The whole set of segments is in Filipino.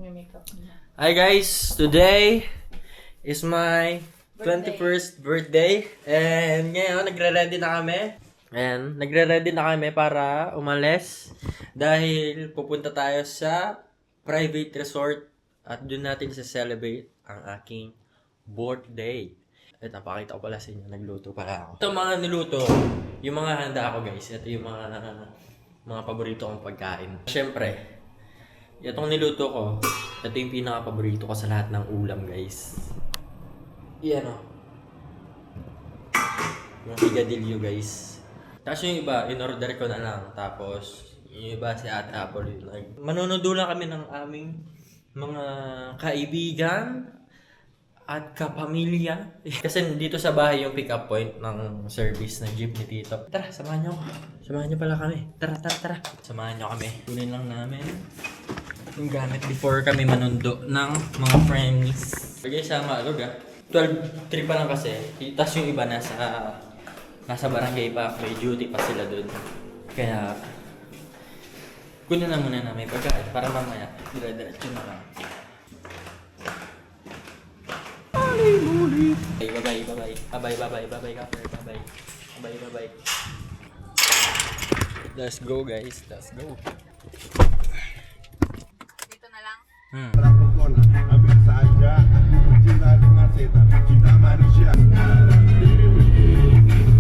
makeup niya. Hi guys, today is my 21st birthday and ngayon nagre-ready na kami. And nagre-ready na kami para umalis dahil pupunta tayo sa private resort at doon natin celebrate ang aking birthday. At napakita ko pala sa inyo, nagluto pala ako. Ito mga niluto, yung mga handa ako guys. Ito yung mga paborito kong pagkain. Siyempre, itong niluto ko, ito yung pinaka-paborito ko sa lahat ng ulam guys. Yan o. Yung higadilyo guys. Tapos yung iba, in-order ko na lang. Tapos, yung iba si Ate Apple yun. Manunood lang kami ng aming mga kaibigan at kapamilya. Kasi dito sa bahay yung pick-up point ng service ng jeep ni Tito. Tara, samahan nyo. Samahan nyo pala kami. Tara. Samahan nyo kami. Kunin lang namin yung gamit before kami manundo ng mga friends. Pagay sa maalog 12-3 pa lang kasi. Tapos yung iba nasa barangay pa. May duty pa sila dun. Kaya kunin na muna namin pagkain para mamaya dire-diretso na lang. Bye. Let's go guys, let's go. Dito na lang. Persona, ambil saja aku cinta dengan setan, cinta manusia.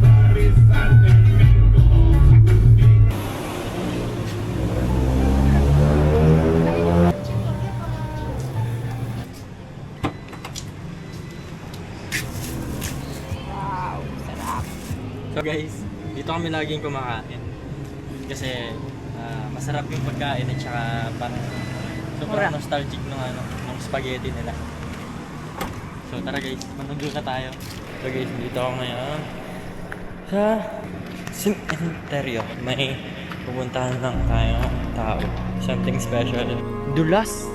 Barisan minggu. Wow, sarap. So guys, dito kami laging kumakain. Kasi masarap yung pagkain at saka parang sobrang nostalgic ng spaghetti nila. So tara guys, manundo na tayo. So guys, dito ako ngayon sa cemetery. May pupuntahan lang tayo tao. Something special. Dulas!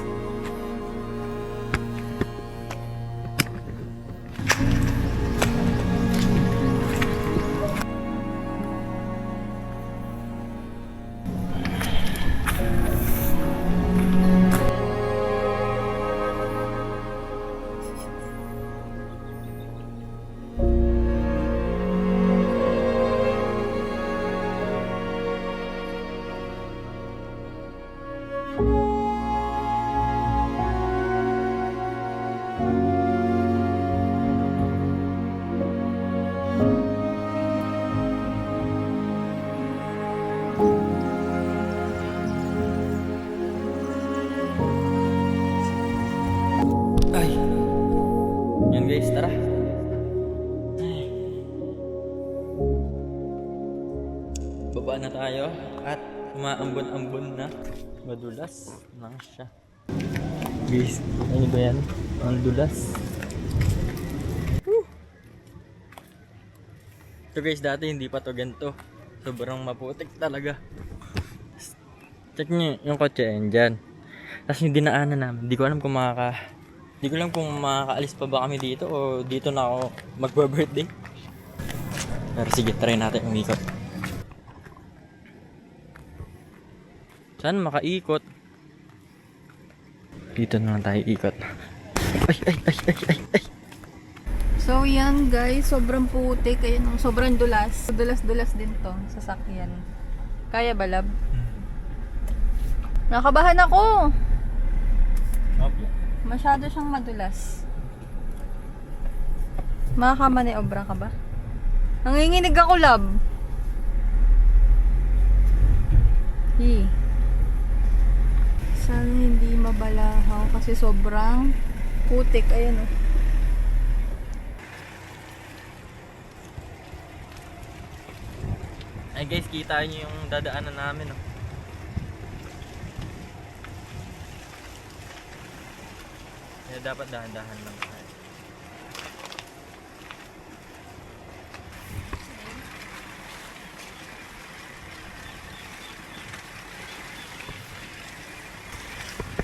Ay. Yan guys, tara. Ay. Baba na tayo at umaambon-ambon na. Madulas lang siya. Guys, ano ba yan? Ang dulas. Woo! So guys, dati hindi pa to ganito. Sobrang maputik talaga. Check nyo yung kotse dyan. Tapos yung dinaanan namin, di ko alam kung makakaalis pa ba kami dito o dito na ako magba-birthday. Pero sige, try natin umikot. Saan makaikot? Dito na lang tayo ikot. Ay. So yan guys, sobrang putik. Ayan, sobrang dulas. Dulas din to, sasakyan. Kaya ba, lab? Nakabahan ako! Okay. Masyado siyang madulas. Makakamaneobra ka ba? Nanginginig ako, lab. Sana hindi mabalahaw kasi sobrang putik. Ayan o. Ay guys, kita niyo yung dadaanan namin. Oh. Kaya dapat dahan-dahan lang tayo.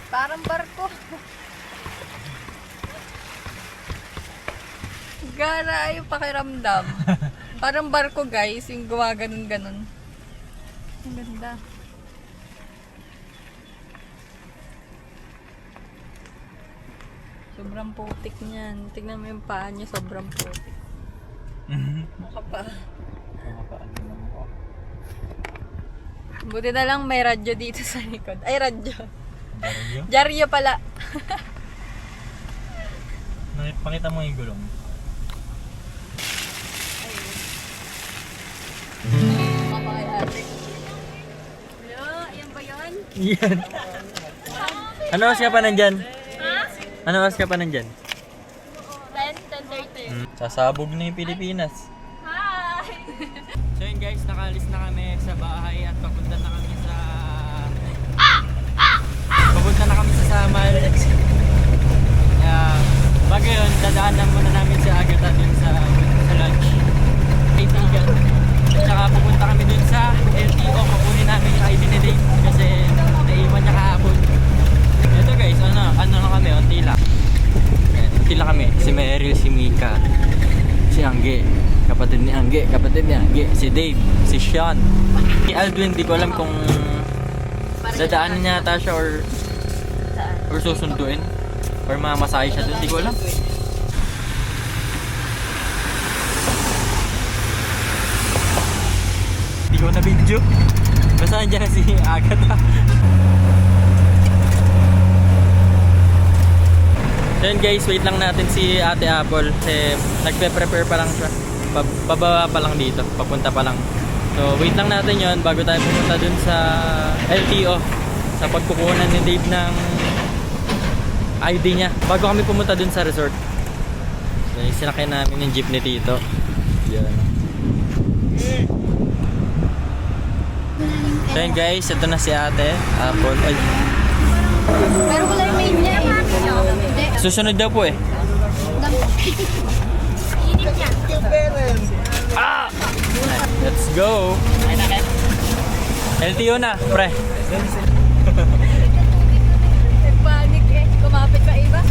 Parang barko. Gara yung pakiramdam. Parang barko guys, yung gumaganon-ganon. Ang ganda. Sobrang putik niyan. Tignan mo yung paa niya, sobrang putik. Mukha pa. Buti na lang may radyo dito sa likod. Ay, radyo. Jaryo? Jaryo pala. Pakita mo yung gulong. Mama kay ate. Hello, ayan ba yun? Yan. Ano oras ka pa nandyan? Ano oras ka pa nandyan? 10:30. Sasabog na yung Pilipinas. Hi! So yun guys, nakaalis na kami sa bahay at papunta na kami sa... Papunta na kami sa Samal. Bago yun, dadaanan muna namin si Agatha dun sa lunch. Kaibigan. At saka pupunta kami dun sa LTO. Kukunin namin yung ID ni Dave kasi naiwan niya kahapon. Ito guys, ano na kami, unti lang. Unti lang kami. Si Meryl, si Mika, si Angge. Kapatid ni Angge, si Dave, si Sean. Si Aldwin, di ko alam kung dadaanan niya ata siya or susunduin. Or mamasahe siya doon, di ko alam. Di ko na video. Basta nandiyan na si Agatha. Then guys, wait lang natin si Ate Apple kasi nagpe-prepare pa lang siya. Pababa pa lang dito, papunta pa lang. So wait lang natin yon bago tayo pumunta dun sa LTO sa pagkukunan ni Dave ng ID niya bago kami pumunta dun sa resort. So sinakay namin yung jeep ni Tito. Yan. So yun guys, ito na si Ate Apple. Ay. Pero wala yung main niya. Susunod daw po eh. Ah! Let's go! LTO na, pre. Nagpanik eh. Kumapit pa iba.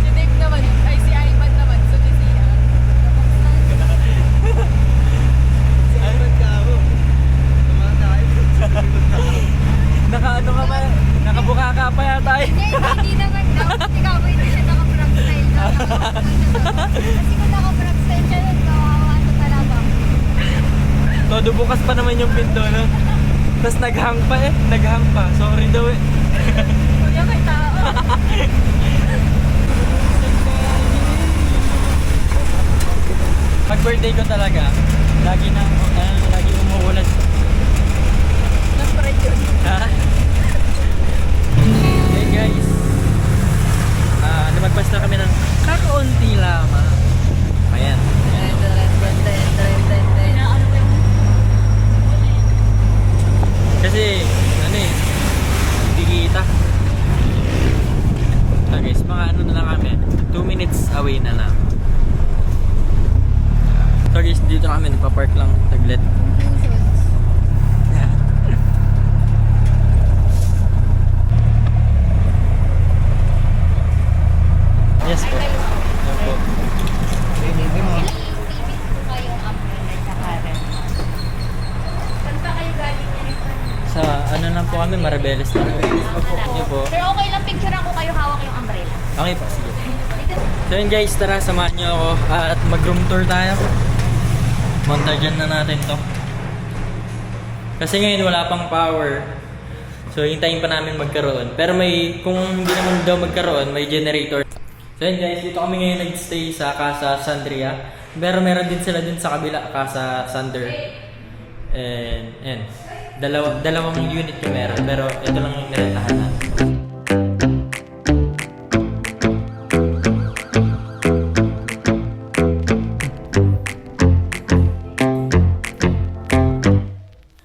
Si Dave naman, ay si Ivan naman. So si Sia. Naka-ano ka pa? Nakabuka ka pa yata eh. Hindi naman daw. Kasi kaboy na siya naka-frog style na. Kasi kung naka-frog style siya nun, kawawa na talaga. Todo bukas pa naman yung pinto, no? Tapos naghang pa eh. Naghang pa. Sorry daw eh. Kuya kay tao. Pag birthday ko talaga, lagi umuulan. Naspread yun. Ha? Hey guys. Lumagpas na kami ng kakaunti lamang. Ayan. Kasi, ano eh, hindi kita. So guys, mga ano na lang kami, 2 minutes away na lang. So guys, dito na kami, nagpa-park lang, taglit. Yes po. Yan po. Kayong umbrella tsaka rin. Saan pa kayo galing yan? Sa ano lang po kami, Maribeles na po. Yan po. Sir, okay lang picturean ko kayo hawak yung umbrella. Okay po, sige. So yun guys, tara, samahan nyo ako at mag-room tour tayo. Montagean na natin to. Kasi ngayon wala pang power. So hintayin pa namin magkaroon. Pero may, kung hindi naman daw magkaroon, may generator. So yun guys, dito kami ngayon nag-stay sa Casa Sandria. Pero meron din sila dun sa kabila, Casa Sander. And dalawang unit yung meron. Pero ito lang yung nirentahan natin.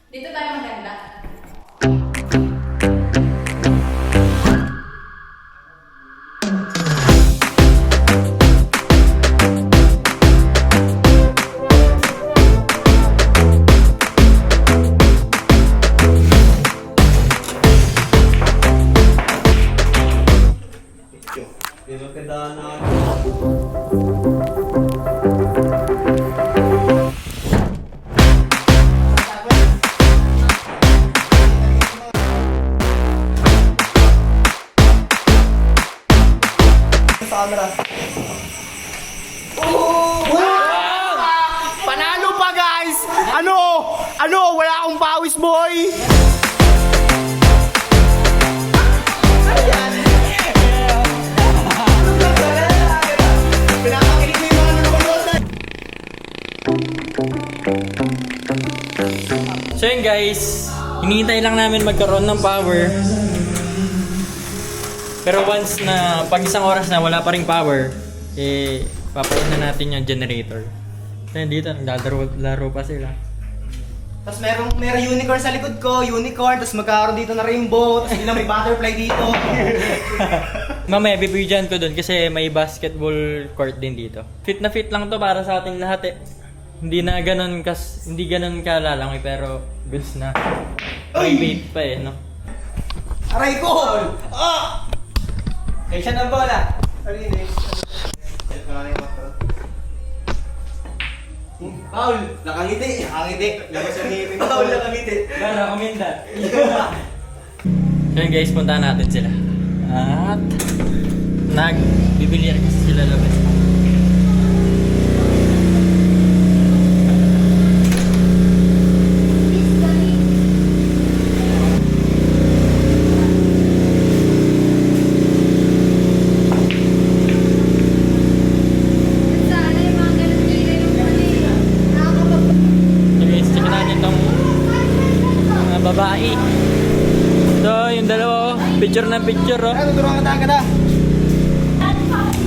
Dito tayo maganda. camera. Panalo pa guys! Ano? Wala akong pawis boy! Pinapakilig mo yung mga nanonood na. So yun guys, hinihintay lang namin magkaroon ng power. Pero once na, pag isang oras na wala pa rin power, eh, papain na natin yung generator. Then dito, naglalaro pa sila. Tapos merong unicorn sa likod ko, tapos magkakaroon dito na rainbow, tapos bilang may butterfly dito. Mamaya, bibigyan ko dun kasi may basketball court din dito. Fit na fit lang to para sa ating lahat eh. Hindi ganun kalalangoy pero goods na. Private pa eh, no? Aray ko! Ah! Kaya siya ng bola. Arinis. Paul! Nakangiti! Labas ang ngipin. Paul, nakangiti. Gana, kuminda. So yun guys, puntahan natin sila. At nagbibilyar kasi sila labas. Sana yung mga ganun nila yung nakakapag... So guys, check natin itong mga babae. So, yung dalawa, picture na picture, oh. Tuturuan ka na.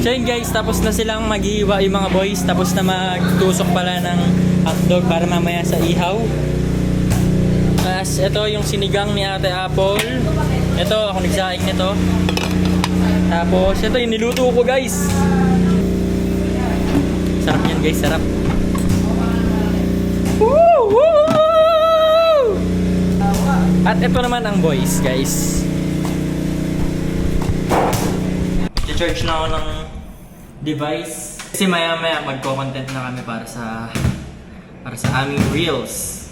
So yun guys, tapos na silang maghihiwa yung mga boys. Tapos na magtusok pala ng hotdog para mamaya sa ihaw. Tapos ito yung sinigang ni Ate Apple. Ito, ako nagsaing nito. Tapos ito yung niluto ko guys. Sarap yan guys, sarap. Woo! Woo! At ito naman ang boys guys. Charge na ako ng device kasi maya magko-content na kami para sa aming reels.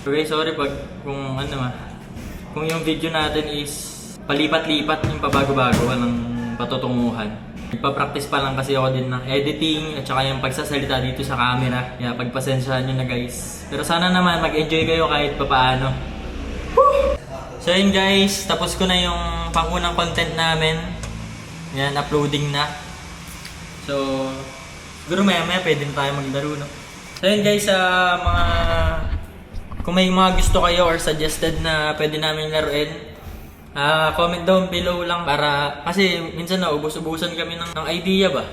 Okay, sorry kung yung video natin is palipat-lipat yung pabago-bago ng patutunguhan. Nagpa-practice pa lang kasi ako din ng editing at saka yung pagsasalita dito sa camera. Kaya pagpasensyahan nyo na guys. Pero sana naman mag-enjoy kayo kahit papaano. So yun guys, tapos ko na yung pangunang content namin. Yan, uploading na. So, siguro maya pwede na tayo maglaro, no? So yun guys, kung may mga gusto kayo or suggested na pwede namin laruin, comment down below lang para, kasi minsan na ubus-ubusan kami ng idea ba?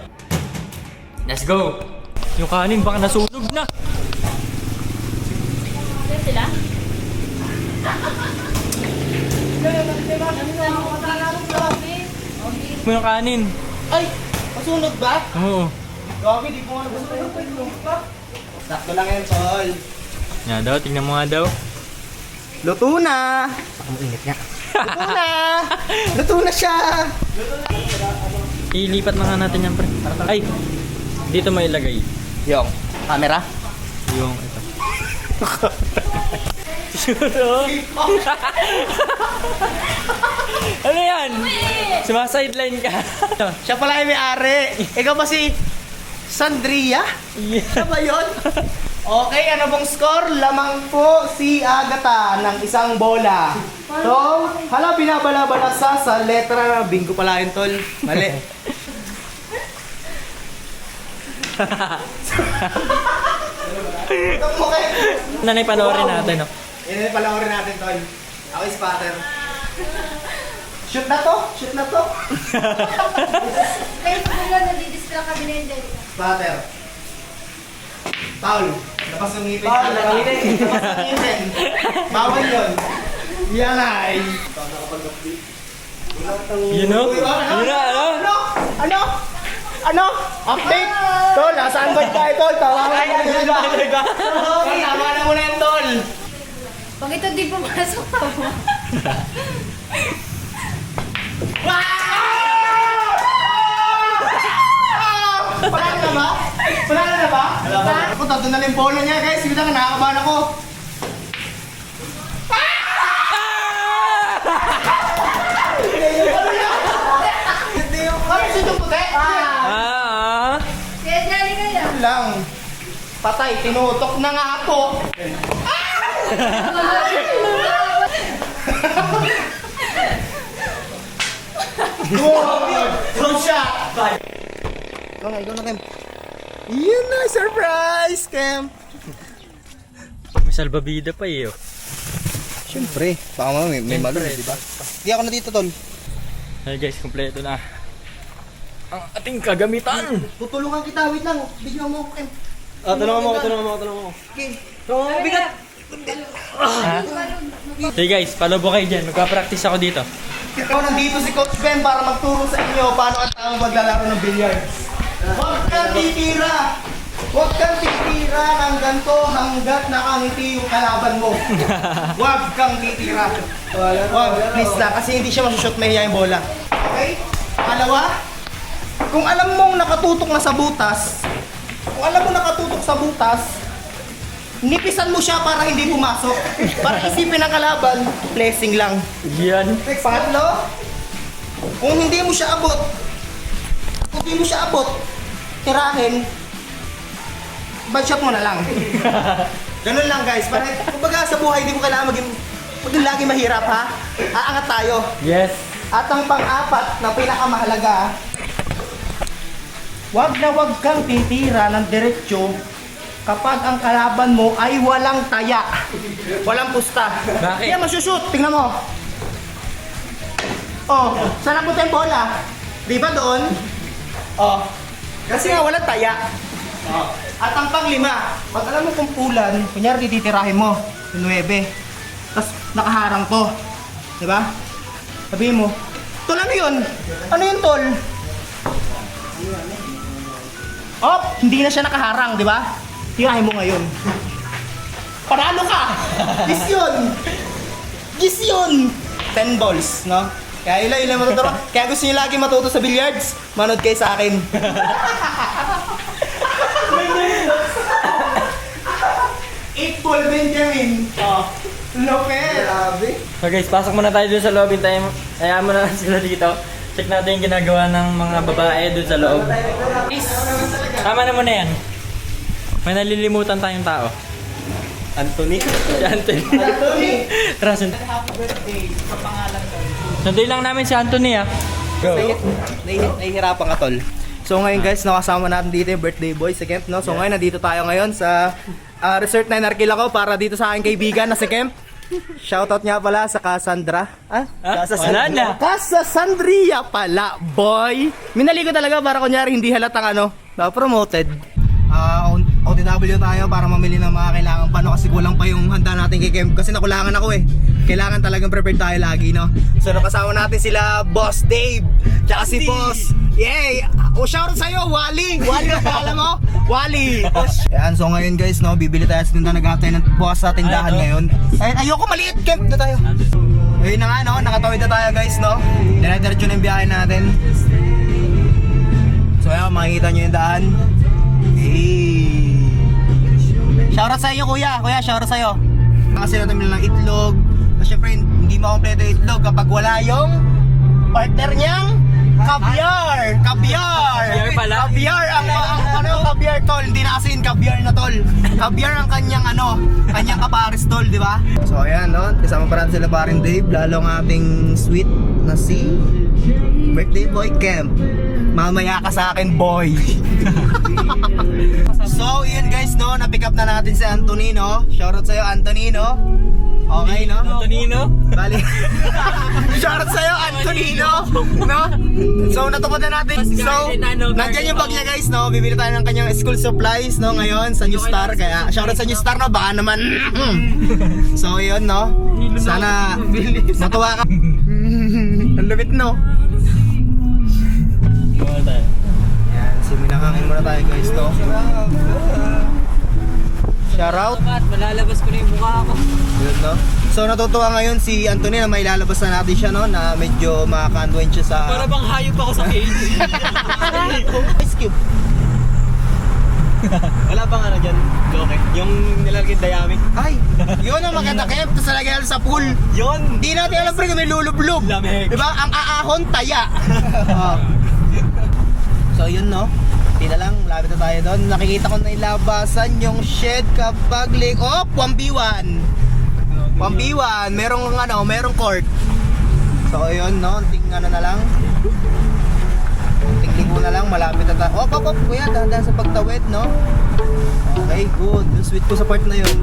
Let's go! Yung kanin baka nasunog na! Sila? Mo yung kanin. Ay! Masunog ba? Oo. Gagi, di ko nga nabasunog. Sakto lang yan, Tol. Yan daw, tingnan mo nga daw. Luto na! Ang init nga. Luto na! Luto na siya! Ilipat na nga natin yan, pre. Ay! Dito mo ilagay. Yung, camera? Yung ito. Ano yan? Sumasideline ka. Siya pala yung may-ari. Ikaw ba si Sandria? Siya ba yun? Okay, ano bang score? Lamang po si Agatha ng isang bola. So, hala, binabala-bala sa letra na bingo pala yun, Tol. Mali. Nanay panoorin natin, no? Yan na panoorin natin, Tol. Ako yung spotter. Shoot na to! Shoot na to! Kaya kung nga nadidistract kami na yun. Spotter. Paul, labas ng ngipin. Paul, labas ng ngipin. Bawal yun. Yan ay. You know? You know, ano? Ano? Update? Tol, nasaan ba tayo, Tol? Tawagan mo na yun. Tol, tama na muna yan, Tol. Pag ito di pumasok ka mo. Panalo na ba? Panalo na ba? Ako, doon na yung bola niya, guys. Sige na, nakakabahan ako. Hindi yung ano yan. Hindi yung... Ano si Tung Ah! Kaya dali ka lang. Yun lang. Patay, tinutok na nga ako. Good shot! Ikaw na, Kem. Yan na, surprise, Kem! May salbabida pa eh. Oh. Siyempre, baka may malo, di ba? Hindi ako na dito, tol. Hey guys, kompleto na ang ating kagamitan. Tutulungan kita, wait lang. Bigyan mo, Kem. Tulungan mo. Okay. Bigat. Hey guys, palobo kayo dyan. Magpa-practice ako dito. Ikaw nandito si Coach Ben para magturo sa inyo paano ang tamang maglalaro ng billiards. Huwag kang titira! Huwag kang titira ng ganito hanggat nakangiti yung kalaban mo. Huwag kang titira. Huwag, please lang. Kasi hindi siya masushoot, mahiya yung bola. Okay? Pangalawa, kung alam mong nakatutok na sa butas, nipisan mo siya para hindi pumasok. Para isipin ng kalaban, blessing lang. Yan. Pangatlo, kung hindi mo siya abot, tirahin, bad shot mo na lang. Ganun lang guys. Para, kumbaga sa buhay, hindi mo kailangan maging lagi mahirap ha. Aangat tayo. Yes. At ang pang-apat na pinakamahalaga, wag kang titira ng diretsyo kapag ang kalaban mo ay walang taya. Walang pusta. Bakit? Yan, masushoot. Tingnan mo. Oh, saan napunta yung bola? Di ba doon? Oh, kasi nga walang taya. Oh. At ang pang-lima, pag alam mo kung pulan, kunyari titirahin mo, yung 9. Tapos nakaharang to. Di ba? Sabihin mo, tol, ano yun? Ano yun, tol? Oh, hindi na siya nakaharang, di ba? Tirahin mo ngayon. Panalo ka! Gis yun! 10 balls, no? Kaya ilan matuturo. Kaya gusto niyo lagi matuto sa billiards, manood kayo sa akin. 8 ball Benjamin. Oh. Lopez. Grabe. So guys, pasok muna tayo dun sa loob. Hayaan mo na lang sila dito. Check natin yung ginagawa ng mga babae dun sa loob. Tama na muna yan. May nalilimutan tayong tao. Anthony? Si Anthony. Tara, Happy birthday sa pangalan ko. sunduin lang namin si Anthony ah. Go. Nahihirapan ka, tol. So ngayon guys, nakasama natin dito yung birthday boy si Kemp, no? So ngayon nandito tayo ngayon sa Resort 9 Arquila ko para dito sa aking kaibigan na si Kemp. Shoutout nga pala sa Cassandra. Wala na. Cassandria pala, boy. Minaligo talaga para kunyari hindi halatang promoted. OTW tayo para mamili ng mga kailangan pa, no? Kasi kulang pa yung handa natin kay Kemp. Kasi nakulangan ako eh. Kailangan talagang prepared tayo lagi, no? So nakasama natin sila Boss Dave, tsaka si Boss. Yay! Shoutout sa'yo, Wally! Wally ang pangalan mo? Wally! Ayan, so ngayon guys, no? Bibili tayo sa tindahan. Naghahanap tayo ng boss sa tindahan ngayon. Ayoko maliit, Kemp! Doon tayo. Ayun na nga, no? Nakatawid na tayo guys, no? Diretso na yung biyahe natin. So ayan, makikita nyo yung daan. Hey! Shoutout sa iyo, kuya. Kuya, shoutout sa iyo. Kasi natin ng itlog. Kasi syempre, hindi makompleto yung itlog kapag wala yung partner niyang caviar. Caviar pala. Caviar ang caviar, tol. Hindi na kasi yung caviar na, tol. Caviar ang kanyang kanyang kapares, tol, di ba? So ayan, no. Kasama pa natin sila paring Dave, lalo ang ating sweet na si birthday boy Kemp. Mamaya ka sa akin, boy. So, yun guys, no, na-pick up na natin si Anthony, no? Shoutout sa'yo, Anthony, no? Okay, no? Antonino? Bali. Shoutout sa'yo, Anthony, no? So, natupad na natin. So, nandiyan yung bag niya, guys, no? Bibili tayo ng kanyang school supplies, no? Ngayon, sa New Star. Kaya, shoutout sa New Star, no? Baka naman. So, yun, no? Sana matuwa ka. Ang lupit, no? Yan, siminakakin muna tayo guys, no? Shoutout. Malalabas ko na yung mukha ko. Yun, no? So natutuwa ngayon si Anthony na may lalabas na natin siya, no? Na medyo makaka-unwind siya sa... Para bang hayop ako sa cage. Ice Cube. Wala bang dyan? Okay. Yung nilalagay dayamik. Ay, yun ang maganda Kemp. Tapos nalagay sa pool. Yun. Hindi natin alam pre kung may lulublob. Lamig. Diba? Ang aahon, taya. So yun no, hindi na lang, malapit na tayo doon. Nakikita ko na ilabasan yung shed kapag oh, 1v1. 1v1, merong court. So yun no, tingnan na lang. Tingling ko na lang, malapit na tayo. Oh, kuya, dahan sa pagtawid no. Okay, good. Yung sweet ko sa part na yun.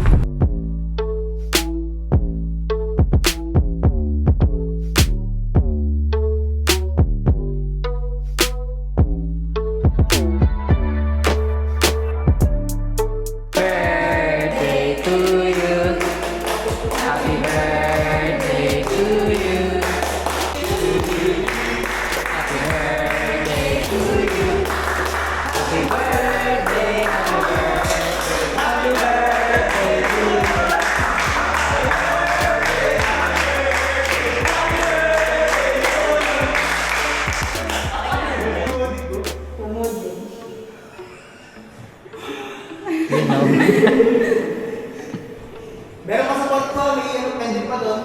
Meron pa sa kwarto, may pendant pa doon.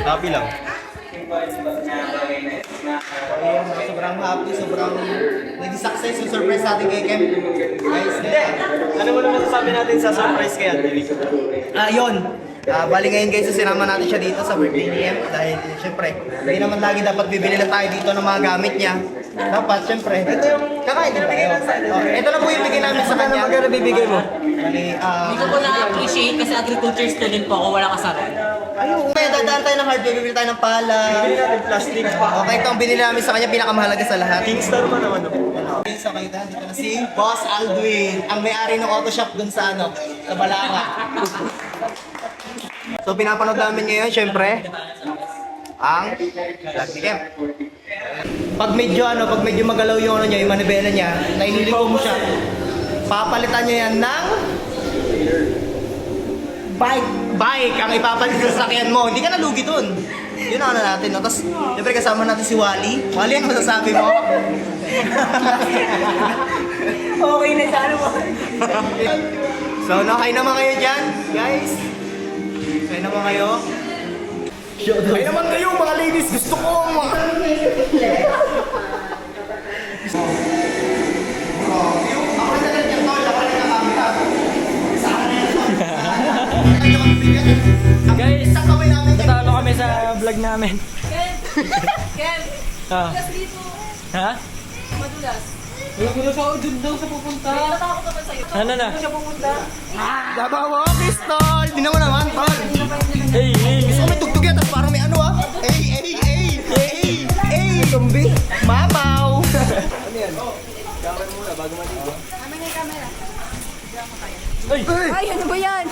Happy lang. Sobrang happy, sobrang naging success yung surprise natin kay Kem. Guys, Ano mo naman sasabi natin sa surprise kay Anthony? yun. Bali ngayon guys, sinama natin siya dito sa birthday ni Em. Dahil syempre, hindi naman lagi dapat bibili na tayo dito ng mga gamit niya. Dapat, syempre. Ito yung kakain din tayo. Ito na po yung bigay namin sa kanya. Magkano bibigay mo? Bali, Hindi ko po na-appreciate kasi agriculture student po ako, wala kasaron. ayun, may dadaan tayo ng hardware, bibili tayo ng pala. Bili natin plastic. Okay, ito ang binili namin sa kanya, pinakamahalaga sa lahat. Kingstar pa naman. So kayo dito na si Boss Aldwin, ang may-ari ng auto shop dun sa sa Balanga. So pinapanood namin ngayon, syempre, ang vlog ni Kem. Pag medyo magalaw yung ano niya, yung manibela niya, na ililiko mo siya, papalitan niya yan ng bike ang ipapalit sa sakyan mo. Hindi ka nalugi dun. Yun ang ano natin, no? Tapos, syempre kasama natin si Wally. Wally, ano masasabi mo? Okay na sa ano mo. So, okay naman kayo dyan, guys? Okay naman kayo? Okay naman kayo, mga ladies. Gusto ko mga... Ako na lang dyan, tol. Ako na kamera. Sa akin na yan, tol. Guys, Isang kamay namin. natalo kami sa vlog namin. Ken! Ah. Madulas dito. Ha? Madulas. Magulas ako dun daw sa pupunta. Natakot naman sa'yo. Ano na? Dabaw, pistol! Di naman naman, tol. Hey, hey, Gusto ko may tugtog yan, tapos parang may ano ah. Zombie. Mamaw. Ay, ano ba yan?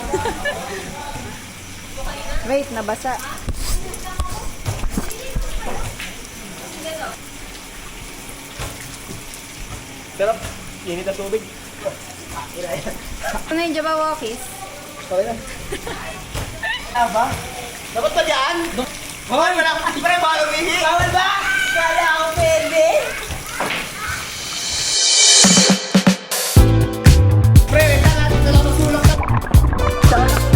Wait, nabasa. sarap. Init na tubig. Ano yung Java Walkies? Aba? Dapat pa dyan? Hoy! Wala akong pre, baka umihi! Bawal ba? Wala akong pwede! Pre, wait lang natin. Wala akong sulok na. Shout out.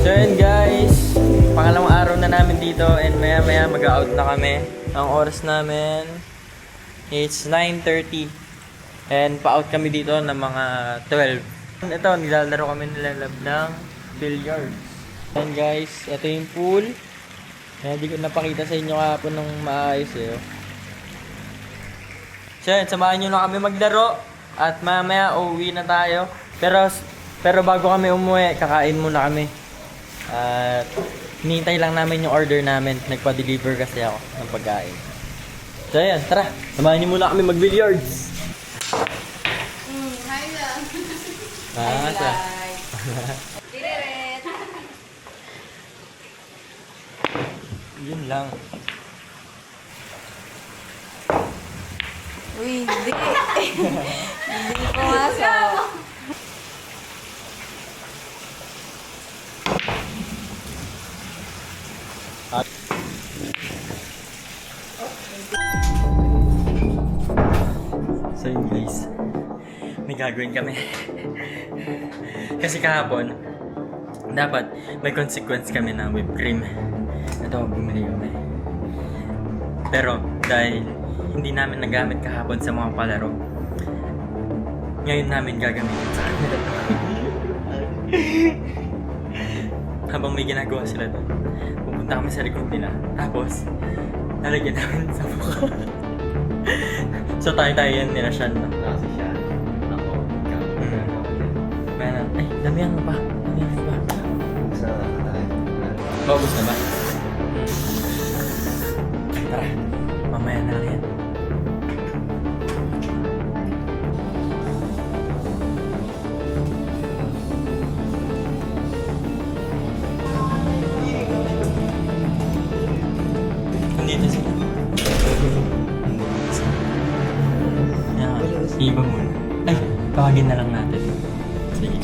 So yun guys, pangalawang araw na namin dito and maya maya mag-out na kami. Ang oras namin, it's 9:30 and pa-out kami dito ng mga 12. Ito, nilalaro kami nilalab ng billiards. And guys, ito yung pool. Kaya di ko napakita sa inyo kahapon ng maayos eh. Oh. So yun, samahan nyo na kami maglaro. At mamaya uuwi na tayo. Pero bago kami umuwi, kakain muna kami. At hinihintay lang namin yung order namin. Nagpa-deliver kasi ako ng pagkain. So yan, tara. Samahan nyo muna kami mag-billiards. Hi lang. Asa? Tiriret. Yun lang. Uy, hindi. Hindi pumasok. So yun guys, may gagawin kami. Kasi kahapon, dapat may consequence kami na whipped cream. Ito, bumili kami. Pero dahil hindi namin nagamit kahapon sa mga palaro, ngayon namin gagamitin sa kanila. Habang may ginagawa sila doon, pupunta kami sa likod nila. Tapos, lalagyan namin sa mukha. So tayo yan nila siya, no? Kasi siya. Ako. Meron. Ay, damihan mo pa. Damihan mo pa. Sa tayo. Paubos na ba? Tara, mamaya na lang yan. Nandito sila. Iba muna. Ay, tawagin na lang natin. Sige.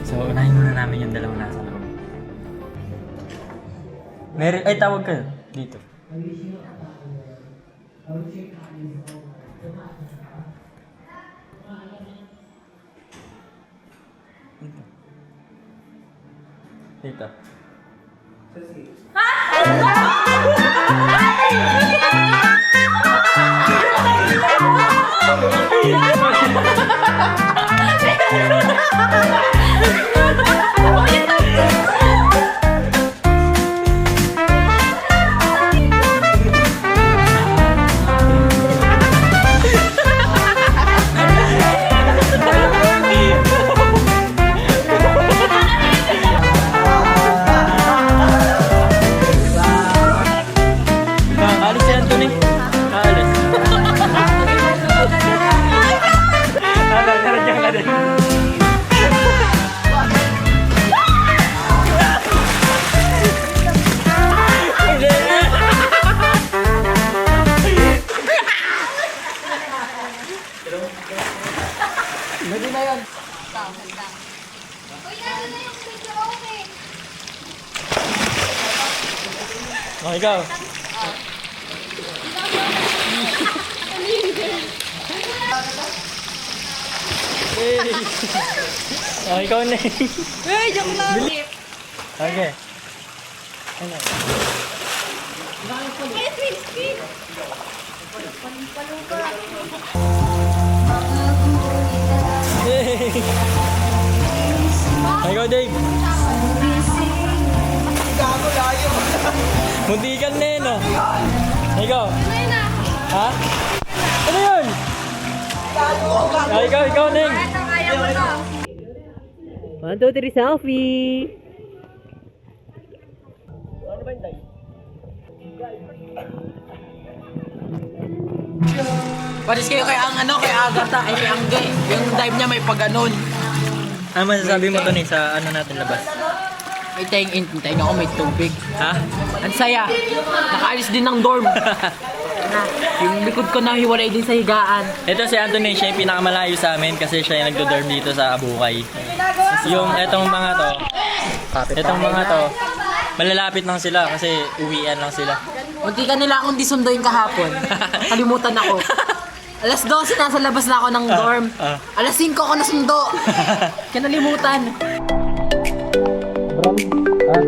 So, unahin muna namin yung dalawang nasa loob. Ay, tawag ka. Dito. Dito. Alis si Anthony. Alis. Naragyan ka din. Uy, nandun na yung picture okay. Oh, ikaw. Hey. Oh, ikaw na. Uy, joke lang. Okay. Ano? Hey, sweet, sweet. Hey. Ikaw, Dave. Gago layo. Muntikan na yun, oh. Ikaw. Ano na? Ha? Ano yun? Oh, ikaw, Neng. Ito, kaya mo to. 1, 2, 3, selfie! Paris kayo kay kay Agatha, ay kay Angge. Yung dive niya may pag-anon. Ano masasabi mo to ni sa ano natin labas? May tayong ako may tubig. Ha? Ang saya. Nakaalis din ng dorm. Yung likod ko na hiwalay din sa higaan. Ito si Anthony, siya yung pinakamalayo sa amin kasi siya yung nagdo-dorm dito sa Abukay. Yung etong mga to, malalapit lang sila kasi uwian lang sila. Munti ka nila akong disunduin kahapon. Kalimutan ako. Alas 12 nasa labas na ako ng dorm. Alas 5 ako nasundo. Kaya nalimutan. Bram,